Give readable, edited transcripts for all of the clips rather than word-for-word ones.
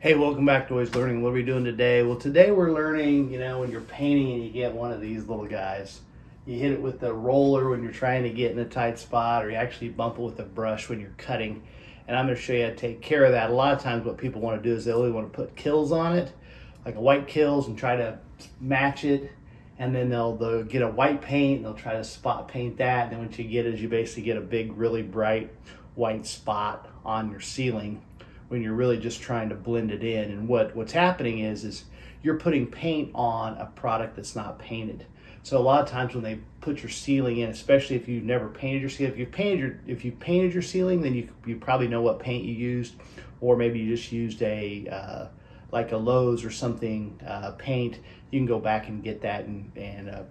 Hey, welcome back to Always Learning. What are we doing today? Well, today we're learning, when you're painting and you get one of these little guys, you hit it with the roller when you're trying to get in a tight spot, or you actually bump it with a brush when you're cutting. And I'm going to show you how to take care of that. A lot of times what people want to do is they only want to put kills on it, like a white kills, and try to match it. And then they'll get a white paint, and they'll try to spot paint that. And then what you get is you basically get a big, really bright white spot on your ceiling when you're really just trying to blend it in. And what's happening is you're putting paint on a product that's not painted. So a lot of times when they put your ceiling in, especially if you've never painted your ceiling, if you painted your ceiling, then you probably know what paint you used, or maybe you just used a like a Lowe's or something paint. You can go back and get that, and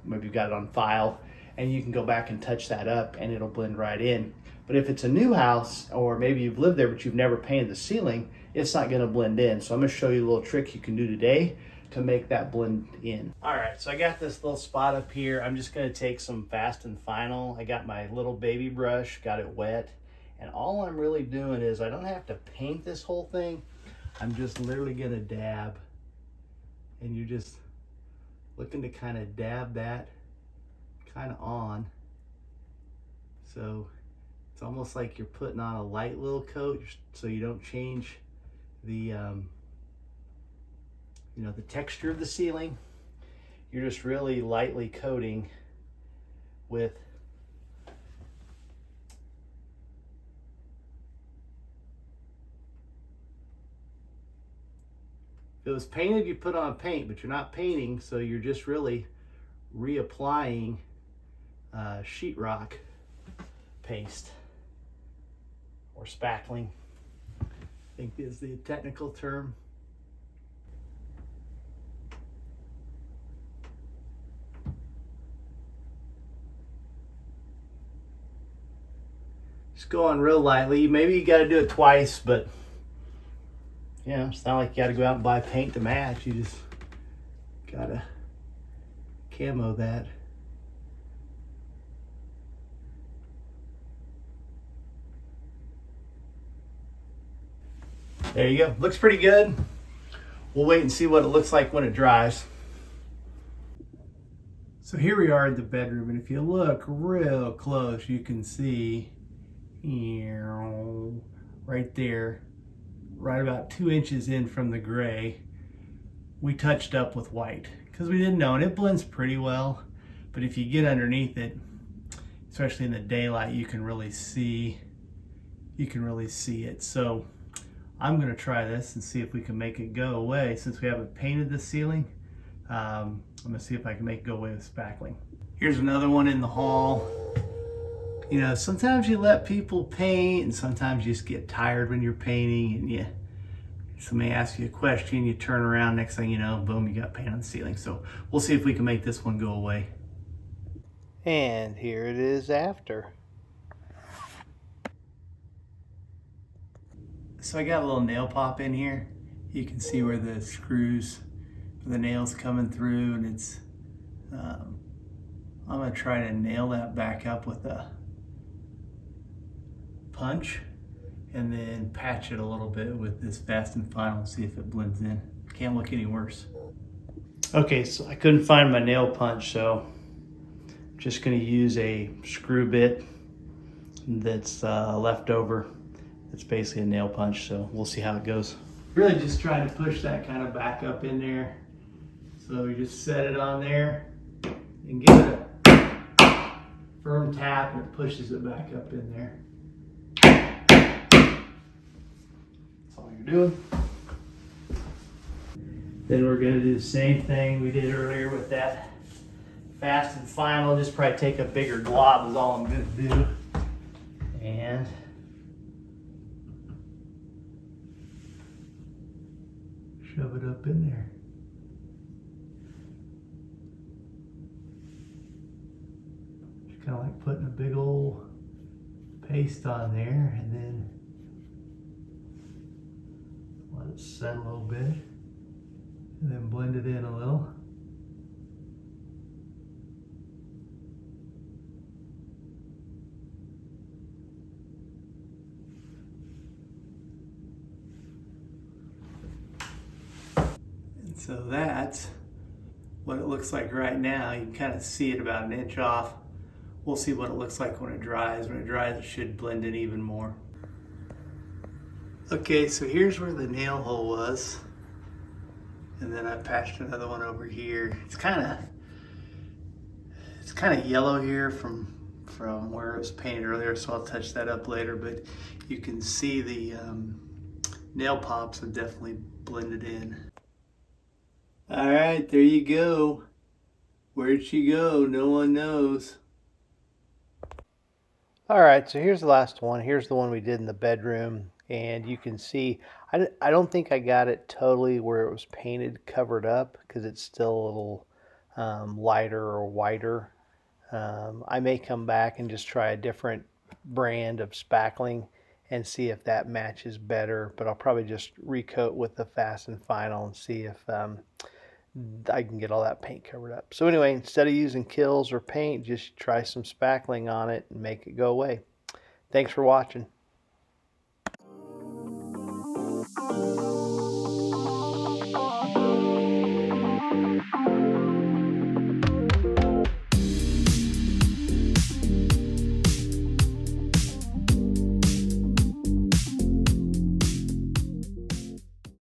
maybe you've got it on file, and you can go back and touch that up and it'll blend right in. But if it's a new house, or maybe you've lived there but you've never painted the ceiling, it's not going to blend in. So I'm going to show you a little trick you can do today to make that blend in. All right, so I got this little spot up here. I'm just going to take some Fast and Final. I got my little baby brush, got it wet, and all I'm really doing is I don't have to paint this whole thing. I'm just literally going to dab, and you're just looking to kind of dab that kind of on. So it's almost like you're putting on a light little coat, so you don't change the the texture of the ceiling. You're just really lightly coating with if it was painted, you put on paint, but you're not painting, so you're just really reapplying sheetrock paste, or spackling, I think is the technical term. Just go on real lightly. Maybe you got to do it twice, but it's not like you got to go out and buy paint to match. You just got to camo that. There you go. Looks pretty good. We'll wait and see what it looks like when it dries. So here we are in the bedroom, and if you look real close, you can see right there, right about 2 inches in from the gray, we touched up with white because we didn't know, and it blends pretty well. But if you get underneath it, especially in the daylight, you can really see it. So I'm going to try this and see if we can make it go away. Since we haven't painted the ceiling, I'm going to see if I can make it go away with spackling. Here's another one in the hall. Sometimes you let people paint, and sometimes you just get tired when you're painting, and somebody asks you a question, you turn around, next thing you know, boom, you got paint on the ceiling. So we'll see if we can make this one go away. And here it is after. So I got a little nail pop in here. You can see where the screws for the nails coming through, and it's I'm gonna try to nail that back up with a punch, and then patch it a little bit with this Fast and Final and see if it blends in. Can't look any worse. Okay, so I couldn't find my nail punch, so I'm just gonna use a screw bit that's left over. It's basically a nail punch, so we'll see how it goes. Really just trying to push that kind of back up in there. So you just set it on there and give it a firm tap, and it pushes it back up in there. That's all you're doing. Then we're going to do the same thing we did earlier with that Fast and Final. Just probably take a bigger glob is all I'm going to do. And shove it up in there. Just kind of like putting a big old paste on there, and then let it set a little bit, and then blend it in a little. So that's what it looks like right now. You can kind of see it about an inch off. We'll see what it looks like when it dries. When it dries, it should blend in even more. Okay, so here's where the nail hole was. And then I patched another one over here. It's kind of yellow here from where it was painted earlier, so I'll touch that up later, but you can see the nail pops have definitely blended in. All right, there you go. Where'd she go? No one knows. All right, so here's the last one. Here's the one we did in the bedroom, and you can see I don't think I got it totally where it was painted covered up because it's still a little lighter or whiter. I may come back and just try a different brand of spackling and see if that matches better, but I'll probably just recoat with the Fast and Final and see if I can get all that paint covered up. So anyway, instead of using Kills or paint, just try some spackling on it and make it go away. Thanks for watching.